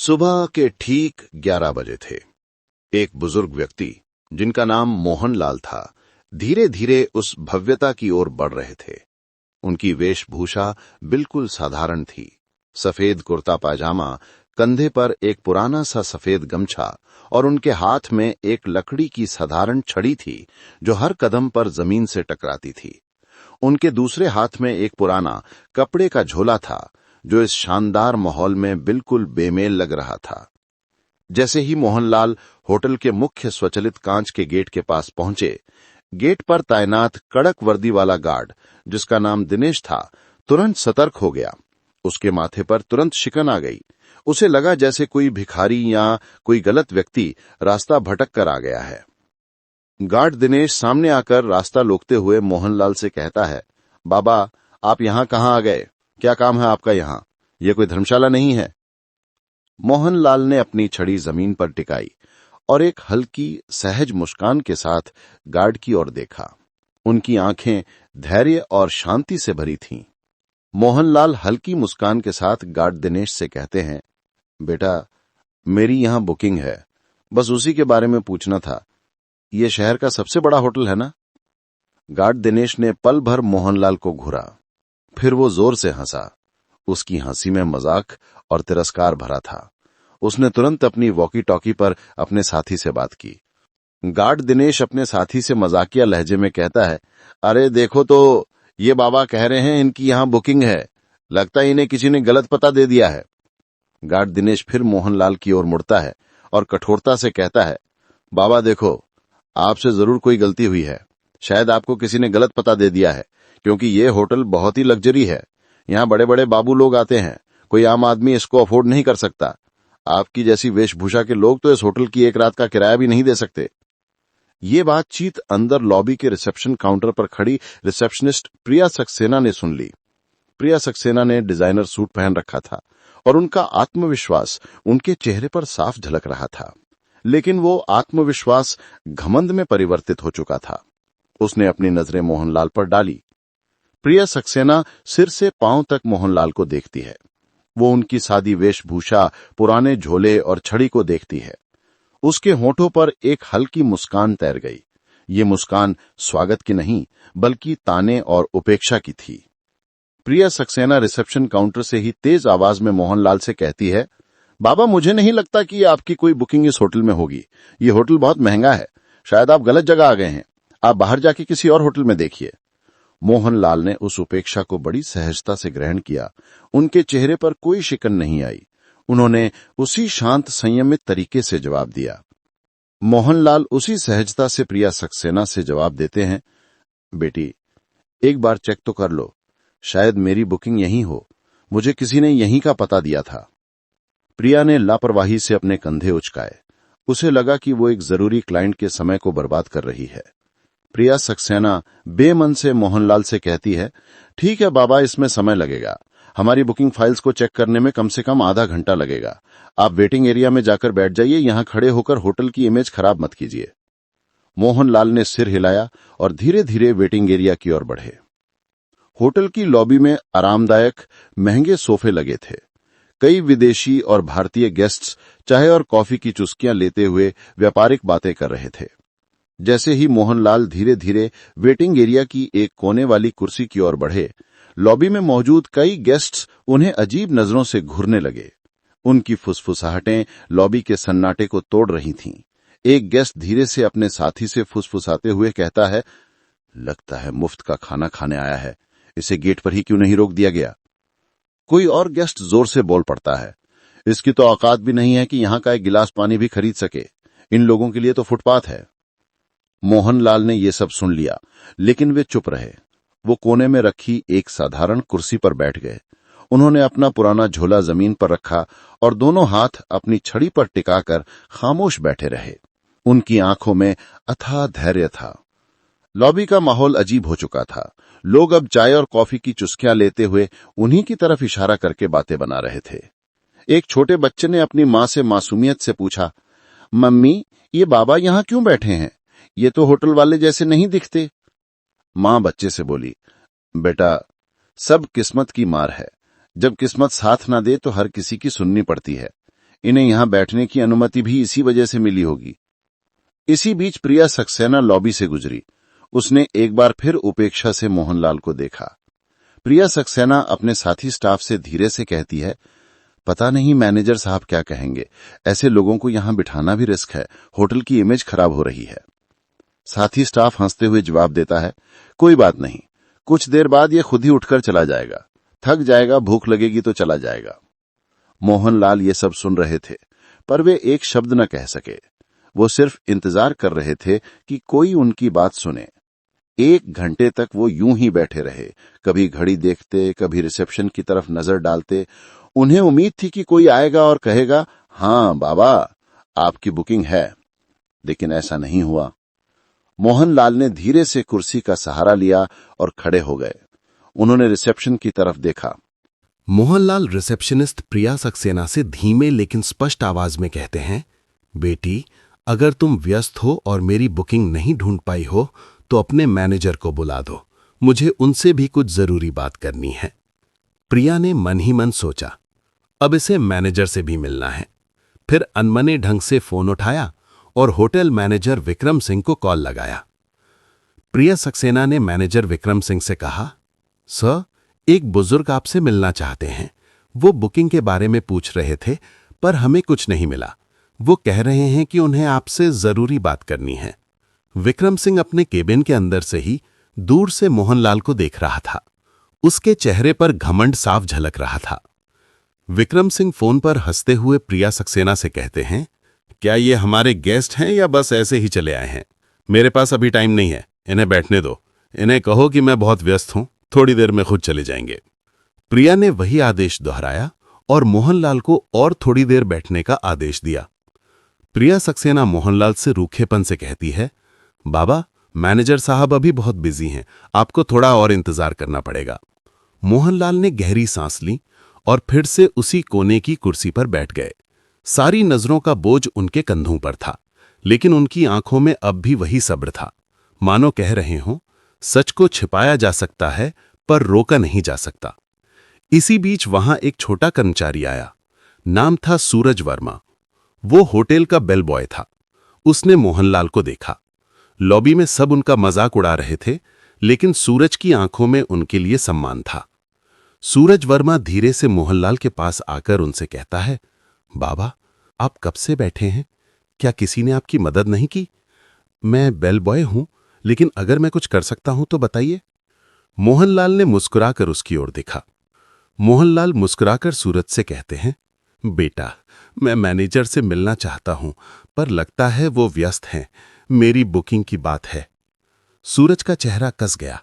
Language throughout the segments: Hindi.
सुबह के ठीक 11 बजे थे। एक बुजुर्ग व्यक्ति जिनका नाम मोहनलाल था, धीरे धीरे उस भव्यता की ओर बढ़ रहे थे। उनकी वेशभूषा बिल्कुल साधारण थी। सफेद कुर्ता पायजामा, कंधे पर एक पुराना सा सफेद गमछा और उनके हाथ में एक लकड़ी की साधारण छड़ी थी जो हर कदम पर जमीन से टकराती थी। उनके दूसरे हाथ में एक पुराना कपड़े का झोला था जो इस शानदार माहौल में बिल्कुल बेमेल लग रहा था। जैसे ही मोहनलाल होटल के मुख्य स्वचलित कांच के गेट के पास पहुंचे, गेट पर तैनात कड़क वर्दी वाला गार्ड, जिसका नाम दिनेश था, तुरंत सतर्क हो गया। उसके माथे पर तुरंत शिकन आ गई। उसे लगा जैसे कोई भिखारी या कोई गलत व्यक्ति रास्ता भटक कर आ गया है। गार्ड दिनेश सामने आकर रास्ता रोकते हुए मोहनलाल से कहता है, बाबा, आप यहां कहां आ गए? क्या काम है आपका यहां? यह कोई धर्मशाला नहीं है। मोहनलाल ने अपनी छड़ी जमीन पर टिकाई और एक हल्की सहज मुस्कान के साथ गार्ड की ओर देखा। उनकी आंखें धैर्य और शांति से भरी थीं। मोहनलाल हल्की मुस्कान के साथ गार्ड दिनेश से कहते हैं, बेटा, मेरी यहां बुकिंग है, बस उसी के बारे में पूछना था। यह शहर का सबसे बड़ा होटल है ना? गार्ड दिनेश ने पल भर मोहनलाल को घूरा, फिर वो जोर से हंसा। उसकी हंसी में मजाक और तिरस्कार भरा था। उसने तुरंत अपनी वॉकी टॉकी पर अपने साथी से बात की। गार्ड दिनेश अपने साथी से मजाकिया लहजे में कहता है, अरे देखो तो, ये बाबा कह रहे हैं इनकी यहां बुकिंग है। लगता है इन्हें किसी ने गलत पता दे दिया है। गार्ड दिनेश फिर मोहनलाल की ओर मुड़ता है और कठोरता से कहता है, बाबा देखो, आपसे जरूर कोई गलती हुई है। शायद आपको किसी ने गलत पता दे दिया है, क्योंकि ये होटल बहुत ही लग्जरी है। यहाँ बड़े बड़े बाबू लोग आते हैं। कोई आम आदमी इसको अफोर्ड नहीं कर सकता। आपकी जैसी वेशभूषा के लोग तो इस होटल की एक रात का किराया भी नहीं दे सकते। ये बातचीत अंदर लॉबी के रिसेप्शन काउंटर पर खड़ी रिसेप्शनिस्ट प्रिया सक्सेना ने सुन ली। प्रिया सक्सेना ने डिजाइनर सूट पहन रखा था और उनका आत्मविश्वास उनके चेहरे पर साफ झलक रहा था। लेकिन वो आत्मविश्वास घमंड में परिवर्तित हो चुका था। उसने अपनी नजरें मोहनलाल पर डाली। प्रिया सक्सेना सिर से पांव तक मोहनलाल को देखती है। वो उनकी सादी वेशभूषा, पुराने झोले और छड़ी को देखती है। उसके होठों पर एक हल्की मुस्कान तैर गई। ये मुस्कान स्वागत की नहीं, बल्कि ताने और उपेक्षा की थी। प्रिया सक्सेना रिसेप्शन काउंटर से ही तेज आवाज में मोहनलाल से कहती है, बाबा, मुझे नहीं लगता कि आपकी कोई बुकिंग इस होटल में होगी। ये होटल बहुत महंगा है। शायद आप गलत जगह आ गए हैं। आप बाहर जाके किसी और होटल में देखिए। मोहनलाल ने उस उपेक्षा को बड़ी सहजता से ग्रहण किया। उनके चेहरे पर कोई शिकन नहीं आई। उन्होंने उसी शांत संयमित तरीके से जवाब दिया। मोहनलाल उसी सहजता से प्रिया सक्सेना से जवाब देते हैं, बेटी, एक बार चेक तो कर लो। शायद मेरी बुकिंग यहीं हो। मुझे किसी ने यहीं का पता दिया था। प्रिया ने लापरवाही से अपने कंधे उचकाए। उसे लगा कि वो एक जरूरी क्लाइंट के समय को बर्बाद कर रही है। प्रिया सक्सेना बेमन से मोहनलाल से कहती है, ठीक है बाबा, इसमें समय लगेगा। हमारी बुकिंग फाइल्स को चेक करने में कम से कम आधा घंटा लगेगा। आप वेटिंग एरिया में जाकर बैठ जाइए। यहां खड़े होकर होटल की इमेज खराब मत कीजिए। मोहनलाल ने सिर हिलाया और धीरे धीरे वेटिंग एरिया की ओर बढ़े। होटल की लॉबी में आरामदायक महंगे सोफे लगे थे। कई विदेशी और भारतीय गेस्ट्स चाय और कॉफी की चुस्कियां लेते हुए व्यापारिक बातें कर रहे थे। जैसे ही मोहनलाल धीरे धीरे वेटिंग एरिया की एक कोने वाली कुर्सी की ओर बढ़े, लॉबी में मौजूद कई गेस्ट्स उन्हें अजीब नजरों से घूरने लगे। उनकी फुसफुसाहटें लॉबी के सन्नाटे को तोड़ रही थीं। एक गेस्ट धीरे से अपने साथी से फुसफुसाते हुए कहता है, लगता है मुफ्त का खाना खाने आया है। इसे गेट पर ही क्यों नहीं रोक दिया गया? कोई और गेस्ट जोर से बोल पड़ता है, इसकी तो औकात भी नहीं है कि यहां का एक गिलास पानी भी खरीद सके। इन लोगों के लिए तो फुटपाथ है। मोहनलाल ने यह सब सुन लिया, लेकिन वे चुप रहे। वो कोने में रखी एक साधारण कुर्सी पर बैठ गए। उन्होंने अपना पुराना झोला जमीन पर रखा और दोनों हाथ अपनी छड़ी पर टिकाकर खामोश बैठे रहे। उनकी आंखों में अथाह धैर्य था। लॉबी का माहौल अजीब हो चुका था। लोग अब चाय और कॉफी की चुस्कियां लेते हुए उन्हीं की तरफ इशारा करके बातें बना रहे थे। एक छोटे बच्चे ने अपनी मां से मासूमियत से पूछा, मम्मी, ये बाबा यहां क्यों बैठे हैं? ये तो होटल वाले जैसे नहीं दिखते। मां बच्चे से बोली, बेटा, सब किस्मत की मार है। जब किस्मत साथ ना दे तो हर किसी की सुननी पड़ती है। इन्हें यहां बैठने की अनुमति भी इसी वजह से मिली होगी। इसी बीच प्रिया सक्सेना लॉबी से गुजरी। उसने एक बार फिर उपेक्षा से मोहनलाल को देखा। प्रिया सक्सेना अपने साथी स्टाफ से धीरे से कहती है, पता नहीं मैनेजर साहब क्या कहेंगे, ऐसे लोगों को यहां बिठाना भी रिस्क है, होटल की इमेज खराब हो रही है। साथी स्टाफ हंसते हुए जवाब देता है, कोई बात नहीं, कुछ देर बाद ये खुद ही उठकर चला जाएगा, थक जाएगा, भूख लगेगी तो चला जाएगा। मोहनलाल ये सब सुन रहे थे, पर वे एक शब्द न कह सके। वो सिर्फ इंतजार कर रहे थे कि कोई उनकी बात सुने। 1 घंटे तक वो यूं ही बैठे रहे, कभी घड़ी देखते, कभी रिसेप्शन की तरफ नजर डालते। उन्हें उम्मीद थी कि कोई आएगा और कहेगा, हाँ बाबा, आपकी बुकिंग है, लेकिन ऐसा नहीं हुआ। मोहनलाल ने धीरे से कुर्सी का सहारा लिया और खड़े हो गए। उन्होंने रिसेप्शन की तरफ देखा। मोहनलाल रिसेप्शनिस्ट प्रिया सक्सेना से धीमे लेकिन स्पष्ट आवाज में कहते हैं, बेटी, अगर तुम व्यस्त हो और मेरी बुकिंग नहीं ढूंढ पाई हो तो अपने मैनेजर को बुला दो, मुझे उनसे भी कुछ जरूरी बात करनी है। प्रिया ने मन ही मन सोचा, अब इसे मैनेजर से भी मिलना है। फिर अनमने ढंग से फोन उठाया और होटल मैनेजर विक्रम सिंह को कॉल लगाया। प्रिया सक्सेना ने मैनेजर विक्रम सिंह से कहा, सर, एक बुजुर्ग आपसे मिलना चाहते हैं। वो बुकिंग के बारे में पूछ रहे थे, पर हमें कुछ नहीं मिला। वो कह रहे हैं कि उन्हें आपसे जरूरी बात करनी है। विक्रम सिंह अपने केबिन के अंदर से ही दूर से मोहनलाल को देख रहा था। उसके चेहरे पर घमंड साफ झलक रहा था। विक्रम सिंह फोन पर हंसते हुए प्रिया सक्सेना से कहते हैं, क्या ये हमारे गेस्ट हैं या बस ऐसे ही चले आए हैं? मेरे पास अभी टाइम नहीं है, इन्हें बैठने दो। इन्हें कहो कि मैं बहुत व्यस्त हूं, थोड़ी देर में खुद चले जाएंगे। प्रिया ने वही आदेश दोहराया और मोहनलाल को और थोड़ी देर बैठने का आदेश दिया। प्रिया सक्सेना मोहनलाल से रूखेपन से कहती है, बाबा, मैनेजर साहब अभी बहुत बिजी हैं, आपको थोड़ा और इंतजार करना पड़ेगा। मोहनलाल ने गहरी सांस ली और फिर से उसी कोने की कुर्सी पर बैठ गए। सारी नजरों का बोझ उनके कंधों पर था, लेकिन उनकी आंखों में अब भी वही सब्र था, मानो कह रहे हों, सच को छिपाया जा सकता है पर रोका नहीं जा सकता। इसी बीच वहां एक छोटा कर्मचारी आया। नाम था सूरज वर्मा। वो होटल का बेल बॉय था। उसने मोहनलाल को देखा। लॉबी में सब उनका मजाक उड़ा रहे थे, लेकिन सूरज की आंखों में उनके लिए सम्मान था। सूरज वर्मा धीरे से मोहनलाल के पास आकर उनसे कहता है, बाबा, आप कब से बैठे हैं? क्या किसी ने आपकी मदद नहीं की? मैं बेल बॉय हूं, लेकिन अगर मैं कुछ कर सकता हूं तो बताइए। मोहनलाल ने मुस्कुराकर उसकी ओर देखा। मोहनलाल मुस्कुराकर सूरज से कहते हैं, बेटा, मैं मैनेजर से मिलना चाहता हूं, पर लगता है वो व्यस्त हैं। मेरी बुकिंग की बात है। सूरज का चेहरा कस गया।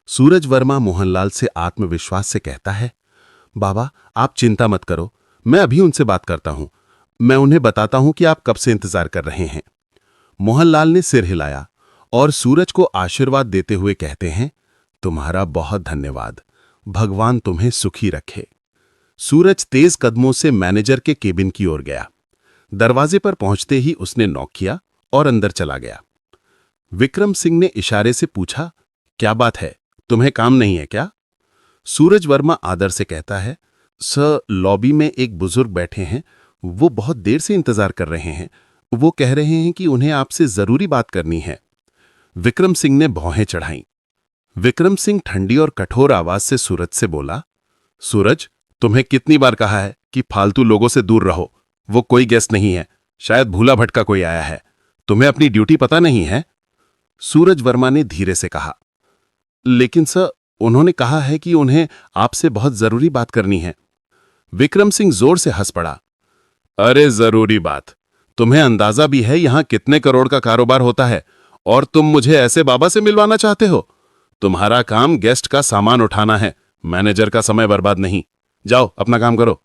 सूरज वर्मा मोहनलाल से आत्मविश्वास से कहता है, बाबा, आप चिंता मत करो, मैं अभी उनसे बात करता हूं। मैं उन्हें बताता हूं कि आप कब से इंतजार कर रहे हैं। मोहनलाल ने सिर हिलाया और सूरज को आशीर्वाद देते हुए कहते हैं, तुम्हारा बहुत धन्यवाद, भगवान तुम्हें सुखी रखे। सूरज तेज कदमों से मैनेजर के केबिन की ओर गया। दरवाजे पर पहुंचते ही उसने नॉक किया और अंदर चला गया। विक्रम सिंह ने इशारे से पूछा, क्या बात है, तुम्हें काम नहीं है क्या? सूरज वर्मा आदर से कहता है, सर, लॉबी में एक बुजुर्ग बैठे हैं, वो बहुत देर से इंतजार कर रहे हैं। वो कह रहे हैं कि उन्हें आपसे जरूरी बात करनी है। विक्रम सिंह ने भौहें चढ़ाईं। विक्रम सिंह ठंडी और कठोर आवाज से सूरज से बोला, सूरज, तुम्हें कितनी बार कहा है कि फालतू लोगों से दूर रहो। वो कोई गेस्ट नहीं है, शायद भूला भटका कोई आया है। तुम्हें अपनी ड्यूटी पता नहीं है? सूरज वर्मा ने धीरे से कहा, लेकिन सर, उन्होंने कहा है कि उन्हें आपसे बहुत जरूरी बात करनी है। विक्रम सिंह जोर से हंस पड़ा। अरे जरूरी बात? तुम्हें अंदाजा भी है यहां कितने करोड़ का कारोबार होता है, और तुम मुझे ऐसे बाबा से मिलवाना चाहते हो? तुम्हारा काम गेस्ट का सामान उठाना है, मैनेजर का समय बर्बाद नहीं। जाओ अपना काम करो।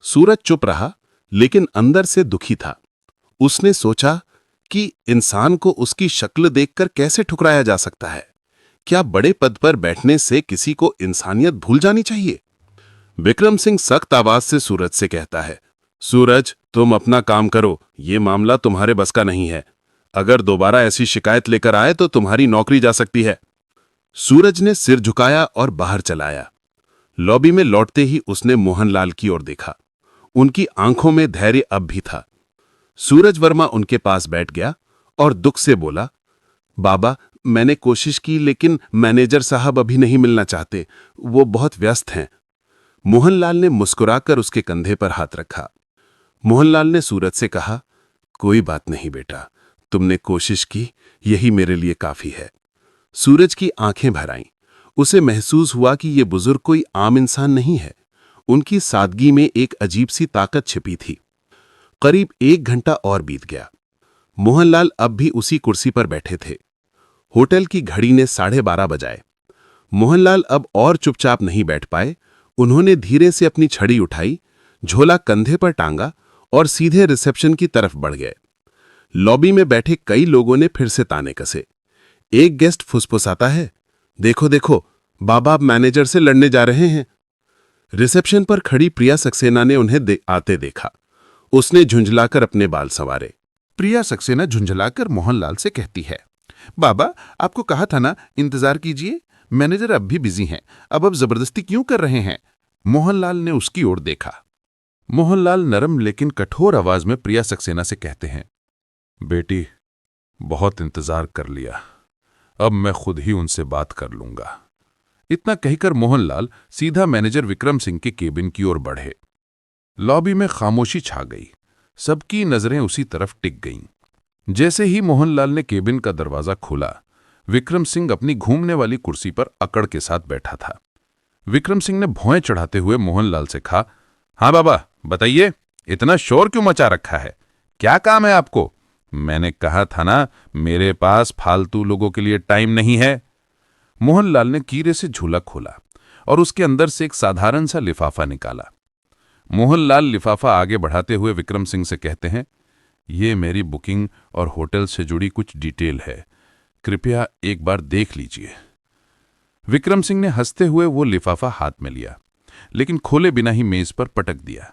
सूरज चुप रहा, लेकिन अंदर से दुखी था। उसने सोचा कि इंसान को उसकी शक्ल देखकर कैसे ठुकराया जा सकता है। क्या बड़े पद पर बैठने से किसी को इंसानियत भूल जानी चाहिए? विक्रम सिंह सख्त आवाज से सूरज से कहता है, सूरज, तुम अपना काम करो, ये मामला तुम्हारे बस का नहीं है। अगर दोबारा ऐसी शिकायत लेकर आए तो तुम्हारी नौकरी जा सकती है। सूरज ने सिर झुकाया और बाहर चलाया। लॉबी में लौटते ही उसने मोहनलाल की ओर देखा। उनकी आंखों में धैर्य अब भी था। सूरज वर्मा उनके पास बैठ गया और दुख से बोला, बाबा, मैंने कोशिश की लेकिन मैनेजर साहब अभी नहीं मिलना चाहते, वो बहुत व्यस्त हैं। मोहनलाल ने मुस्कुराकर उसके कंधे पर हाथ रखा। मोहनलाल ने सूरज से कहा, कोई बात नहीं बेटा, तुमने कोशिश की, यही मेरे लिए काफी है। सूरज की आंखें भर आईं। उसे महसूस हुआ कि ये बुजुर्ग कोई आम इंसान नहीं है। उनकी सादगी में एक अजीब सी ताकत छिपी थी। करीब 1 घंटा और बीत गया। मोहनलाल अब भी उसी कुर्सी पर बैठे थे। होटल की घड़ी ने 12:30 बजाए। मोहनलाल अब और चुपचाप नहीं बैठ पाए। उन्होंने धीरे से अपनी छड़ी उठाई, झोला कंधे पर टांगा और सीधे रिसेप्शन की तरफ बढ़ गए। लॉबी में बैठे कई लोगों ने फिर से ताने कसे। एक गेस्ट फुसफुसाता है, देखो देखो, बाबा अब मैनेजर से लड़ने जा रहे हैं। रिसेप्शन पर खड़ी प्रिया सक्सेना ने उन्हें आते देखा। उसने झुंझलाकर अपने बाल संवारे। प्रिया सक्सेना झुंझलाकर मोहनलाल से कहती है, बाबा, आपको कहा था ना, इंतजार कीजिए, मैनेजर अब भी बिजी हैं, अब जबरदस्ती क्यों कर रहे हैं? मोहनलाल ने उसकी ओर देखा। मोहनलाल नरम लेकिन कठोर आवाज में प्रिया सक्सेना से कहते हैं, बेटी, बहुत इंतजार कर लिया, अब मैं खुद ही उनसे बात कर लूंगा। इतना कहकर मोहनलाल सीधा मैनेजर विक्रम सिंह के केबिन की ओर बढ़े। लॉबी में खामोशी छा गई। सबकी नजरें उसी तरफ टिक गईं। जैसे ही मोहनलाल ने केबिन का दरवाजा खोला, विक्रम सिंह अपनी घूमने वाली कुर्सी पर अकड़ के साथ बैठा था। विक्रम सिंह ने भौएं चढ़ाते हुए मोहनलाल से कहा, हाँ बाबा, बताइए, इतना शोर क्यों मचा रखा है? क्या काम है आपको? मैंने कहा था ना, मेरे पास फालतू लोगों के लिए टाइम नहीं है। मोहनलाल ने कीरे से झोला खोला और उसके अंदर से एक साधारण सा लिफाफा निकाला। मोहनलाल लिफाफा आगे बढ़ाते हुए विक्रम सिंह से कहते हैं, ये मेरी बुकिंग और होटल से जुड़ी कुछ डिटेल है, कृपया एक बार देख लीजिए। विक्रम सिंह ने हंसते हुए वो लिफाफा हाथ में लिया, लेकिन खोले बिना ही मेज पर पटक दिया।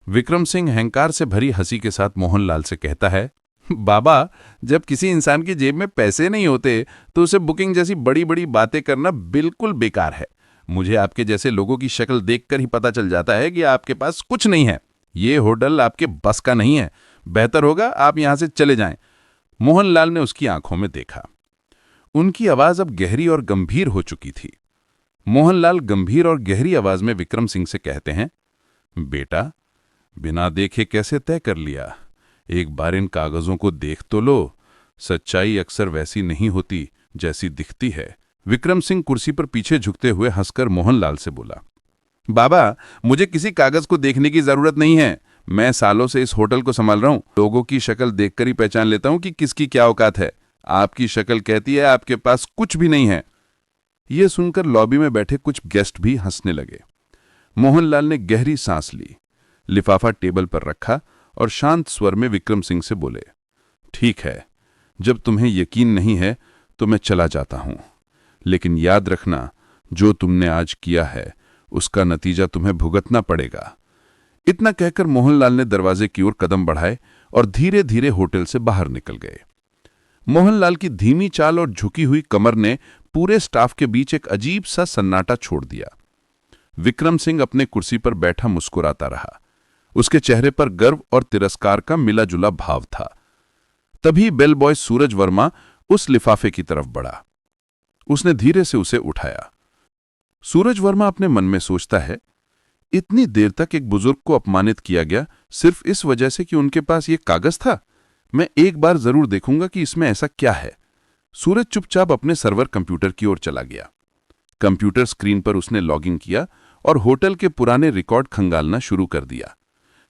विक्रम सिंह अहंकार से भरी हंसी के साथ मोहनलाल से कहता है, बाबा, जब किसी इंसान की जेब में पैसे नहीं होते तो उसे बुकिंग जैसी बड़ी बड़ी बातें करना बिल्कुल बेकार है। मुझे आपके जैसे लोगों की शक्ल देखकर ही पता चल जाता है कि आपके पास कुछ नहीं है। ये होटल आपके बस का नहीं है। बेहतर होगा आप यहां से चले जाएं। मोहनलाल ने उसकी आंखों में देखा। उनकी आवाज अब गहरी और गंभीर हो चुकी थी। मोहनलाल गंभीर और गहरी आवाज में विक्रम सिंह से कहते हैं, बेटा, बिना देखे कैसे तय कर लिया? एक बार इन कागजों को देख तो लो। सच्चाई अक्सर वैसी नहीं होती जैसी दिखती है। विक्रम सिंह कुर्सी पर पीछे झुकते हुए हंसकर मोहनलाल से बोला, बाबा, मुझे किसी कागज को देखने की जरूरत नहीं है। मैं सालों से इस होटल को संभाल रहा हूं। लोगों की शक्ल देखकर ही पहचान लेता हूं कि किसकी क्या औकात है। आपकी शक्ल कहती है आपके पास कुछ भी नहीं है। यह सुनकर लॉबी में बैठे कुछ गेस्ट भी हंसने लगे। मोहनलाल ने गहरी सांस ली, लिफाफा टेबल पर रखा और शांत स्वर में विक्रम सिंह से बोले, ठीक है, जब तुम्हें यकीन नहीं है तो मैं चला जाता हूं, लेकिन याद रखना, जो तुमने आज किया है उसका नतीजा तुम्हें भुगतना पड़ेगा। इतना कहकर मोहनलाल ने दरवाजे की ओर कदम बढ़ाए और धीरे धीरे होटल से बाहर निकल गए। मोहनलाल की धीमी चाल और झुकी हुई कमर ने पूरे स्टाफ के बीच एक अजीब सा सन्नाटा छोड़ दिया। विक्रम सिंह अपने कुर्सी पर बैठा मुस्कुराता रहा। उसके चेहरे पर गर्व और तिरस्कार का मिला जुला भाव था। तभी बेल बॉय सूरज वर्मा उस लिफाफे की तरफ बढ़ा। उसने धीरे से उसे उठाया। सूरज वर्मा अपने मन में सोचता है, इतनी देर तक एक बुजुर्ग को अपमानित किया गया सिर्फ इस वजह से कि उनके पास ये कागज था। मैं एक बार जरूर देखूंगा कि इसमें ऐसा क्या है। सूरज चुपचाप अपने सर्वर कंप्यूटर की ओर चला गया। कंप्यूटर स्क्रीन पर उसने लॉगिन किया और होटल के पुराने रिकॉर्ड खंगालना शुरू कर दिया।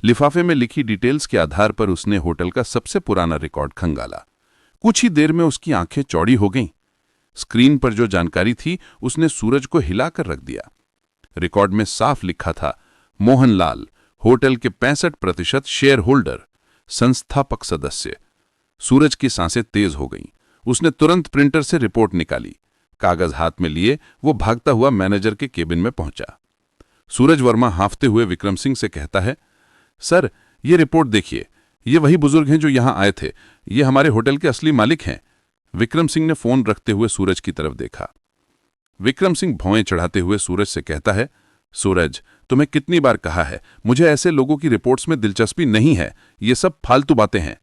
लिफाफे में लिखी डिटेल्स के आधार पर उसने होटल का सबसे पुराना रिकॉर्ड खंगाला। कुछ ही देर में उसकी आंखें चौड़ी हो गईं। स्क्रीन पर जो जानकारी थी उसने सूरज को हिलाकर रख दिया। रिकॉर्ड में साफ लिखा था, मोहनलाल, होटल के 65% शेयर होल्डर, संस्थापक सदस्य। सूरज की सांसें तेज हो गईं। उसने तुरंत प्रिंटर से रिपोर्ट निकाली। कागज हाथ में लिए वो भागता हुआ मैनेजर के केबिन में पहुंचा। सूरज वर्मा हांफते हुए विक्रम सिंह से कहता है, सर, ये रिपोर्ट देखिए, ये वही बुजुर्ग हैं जो यहां आए थे। ये हमारे होटल के असली मालिक हैं। विक्रम सिंह ने फोन रखते हुए सूरज की तरफ देखा। विक्रम सिंह भौएं चढ़ाते हुए सूरज से कहता है, सूरज, तुम्हें कितनी बार कहा है, मुझे ऐसे लोगों की रिपोर्ट्स में दिलचस्पी नहीं है, ये सब फालतू बातें हैं।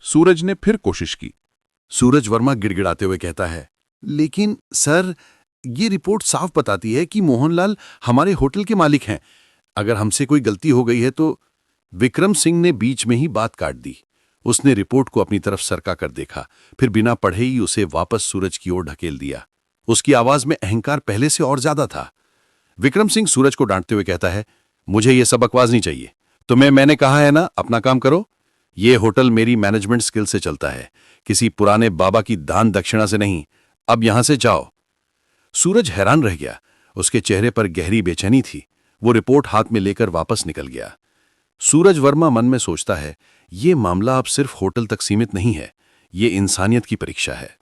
सूरज ने फिर कोशिश की। सूरज वर्मा गिड़गिड़ाते हुए कहता है, लेकिन सर, ये रिपोर्ट साफ बताती है कि मोहनलाल हमारे होटल के मालिक हैं। अगर हमसे कोई गलती हो गई है तो। विक्रम सिंह ने बीच में ही बात काट दी। उसने रिपोर्ट को अपनी तरफ सरका कर देखा, फिर बिना पढ़े ही उसे वापस सूरज की ओर ढकेल दिया। उसकी आवाज में अहंकार पहले से और ज्यादा था। विक्रम सिंह सूरज को डांटते हुए कहता है, मुझे ये सब बकवास नहीं चाहिए। तुम्हें मैंने कहा है ना, अपना काम करो। ये होटल मेरी मैनेजमेंट स्किल से चलता है, किसी पुराने बाबा की दान दक्षिणा से नहीं। अब यहां से जाओ। सूरज हैरान रह गया। उसके चेहरे पर गहरी बेचैनी थी। वो रिपोर्ट हाथ में लेकर वापस निकल गया। सूरज वर्मा मन में सोचता है, ये मामला अब सिर्फ होटल तक सीमित नहीं है, ये इंसानियत की परीक्षा है।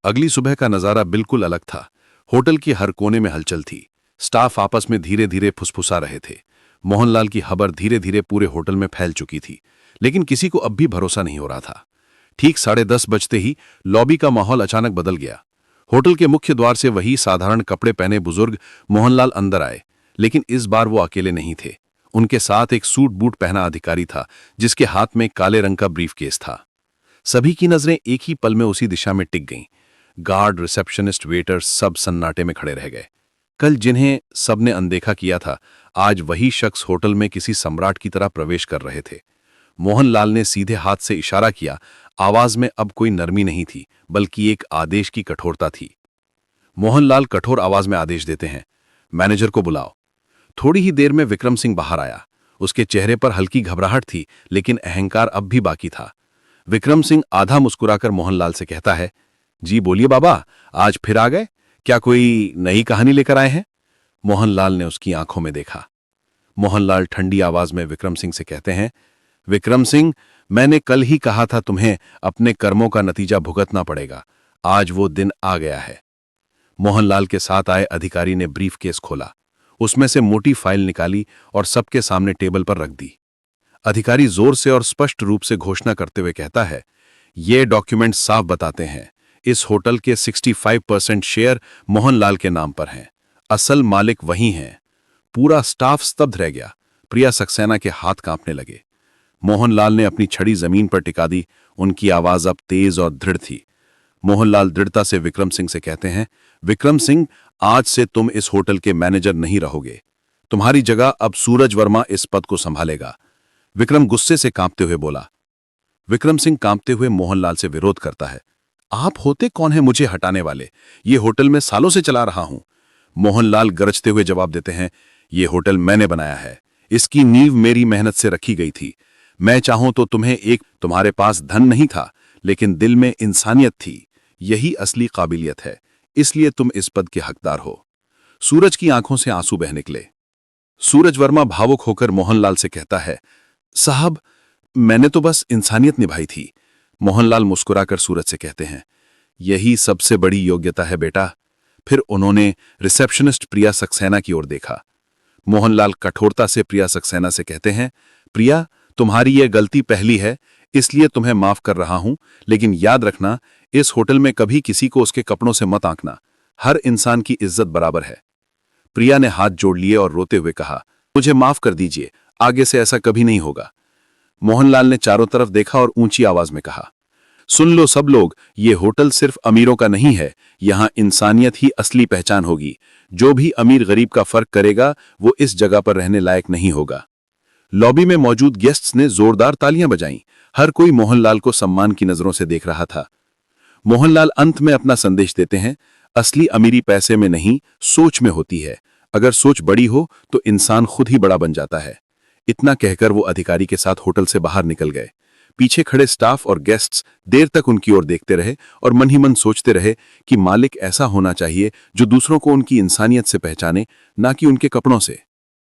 अगली सुबह का नजारा बिल्कुल अलग था। होटल की हर कोने में हलचल थी। स्टाफ आपस में धीरे धीरे फुसफुसा रहे थे। मोहनलाल की खबर धीरे धीरे पूरे होटल में फैल चुकी थी, लेकिन किसी को अब भी भरोसा नहीं हो रहा था। ठीक 10:30 बजते ही लॉबी का माहौल अचानक बदल गया। होटल के मुख्य द्वार से वही साधारण कपड़े पहने बुजुर्ग मोहनलाल अंदर आए, लेकिन इस बार वो अकेले नहीं थे। उनके साथ एक सूट बूट पहना अधिकारी था, जिसके हाथ में काले रंग का ब्रीफकेस था। सभी की नजरें एक ही पल में उसी दिशा में टिक गईं। गार्ड, रिसेप्शनिस्ट, वेटर सब सन्नाटे में खड़े रह गए। कल जिन्हें सबने अनदेखा किया था, आज वही शख्स होटल में किसी सम्राट की तरह प्रवेश कर रहे थे। मोहनलाल ने सीधे हाथ से इशारा किया। आवाज में अब कोई नरमी नहीं थी, बल्कि एक आदेश की कठोरता थी। मोहनलाल कठोर आवाज में आदेश देते हैं, मैनेजर को बुलाओ। थोड़ी ही देर में विक्रम सिंह बाहर आया। उसके चेहरे पर हल्की घबराहट थी, लेकिन अहंकार अब भी बाकी था। विक्रम सिंह आधा मुस्कुराकर मोहनलाल से कहता है, जी बोलिए बाबा, आज फिर आ गए? क्या कोई नई कहानी लेकर आए हैं? मोहनलाल ने उसकी आंखों में देखा। मोहनलाल ठंडी आवाज में विक्रम सिंह से कहते हैं, विक्रम सिंह, मैंने कल ही कहा था तुम्हें अपने कर्मों का नतीजा भुगतना पड़ेगा। आज वो दिन आ गया है। मोहनलाल के साथ आए अधिकारी ने ब्रीफकेस खोला, उसमें से मोटी फाइल निकाली और सबके सामने टेबल पर रख दी। अधिकारी जोर से और स्पष्ट रूप से घोषणा करते हुए कहता है, ये डॉक्यूमेंट साफ बताते हैं इस होटल के 65% शेयर मोहनलाल के नाम पर हैं। असल मालिक वही हैं। पूरा स्टाफ स्तब्ध रह गया। प्रिया सक्सेना के हाथ कांपने लगे। मोहनलाल ने अपनी छड़ी जमीन पर टिका दी। उनकी आवाज अब तेज और दृढ़ थी। मोहनलाल दृढ़ता से विक्रम सिंह से कहते हैं, विक्रम सिंह, आज से तुम इस होटल के मैनेजर नहीं रहोगे। तुम्हारी जगह अब सूरज वर्मा इस पद को संभालेगा। विक्रम गुस्से से कांपते हुए बोला। विक्रम सिंह कांपते हुए मोहनलाल से विरोध करता है, आप होते कौन है मुझे हटाने वाले? ये होटल मैं सालों से चला रहा हूं। मोहनलाल गरजते हुए जवाब देते हैं, ये होटल मैंने बनाया है। इसकी नींव मेरी मेहनत से रखी गई थी। मैं चाहूं तो तुम्हारे पास धन नहीं था, लेकिन दिल में इंसानियत थी। यही असली काबिलियत है, इसलिए तुम इस पद के हकदार हो। सूरज की आंखों से आंसू बह निकले। सूरज वर्मा भावुक होकर मोहनलाल से कहता है, साहब, मैंने तो बस इंसानियत निभाई थी। मोहनलाल मुस्कुराकर सूरज से कहते हैं, यही सबसे बड़ी योग्यता है बेटा। फिर उन्होंने रिसेप्शनिस्ट प्रिया सक्सेना की ओर देखा। मोहनलाल कठोरता से प्रिया सक्सेना से कहते हैं, प्रिया, तुम्हारी यह गलती पहली है, इसलिए तुम्हें माफ कर रहा हूं, लेकिन याद रखना, इस होटल में कभी किसी को उसके कपड़ों से मत आंकना। हर इंसान की इज्जत बराबर है। प्रिया ने हाथ जोड़ लिए और रोते हुए कहा, मुझे माफ कर दीजिए, आगे से ऐसा कभी नहीं होगा। मोहनलाल ने चारों तरफ देखा और ऊंची आवाज में कहा, सुन लो सब लोग, ये होटल सिर्फ अमीरों का नहीं है। यहां इंसानियत ही असली पहचान होगी। जो भी अमीर गरीब का फर्क करेगा, वो इस जगह पर रहने लायक नहीं होगा। लॉबी में मौजूद गेस्ट्स ने जोरदार तालियां बजाईं। हर कोई मोहनलाल को सम्मान की नजरों से देख रहा था। मोहनलाल अंत में अपना संदेश देते हैं, असली अमीरी पैसे में नहीं, सोच में होती है। अगर सोच बड़ी हो तो इंसान खुद ही बड़ा बन जाता है। इतना कहकर वो अधिकारी के साथ होटल से बाहर निकल गए। पीछे खड़े स्टाफ और गेस्ट्स देर तक उनकी ओर देखते रहे और मन ही मन सोचते रहे कि मालिक ऐसा होना चाहिए जो दूसरों को उनकी इंसानियत से पहचाने, ना कि उनके कपड़ों से।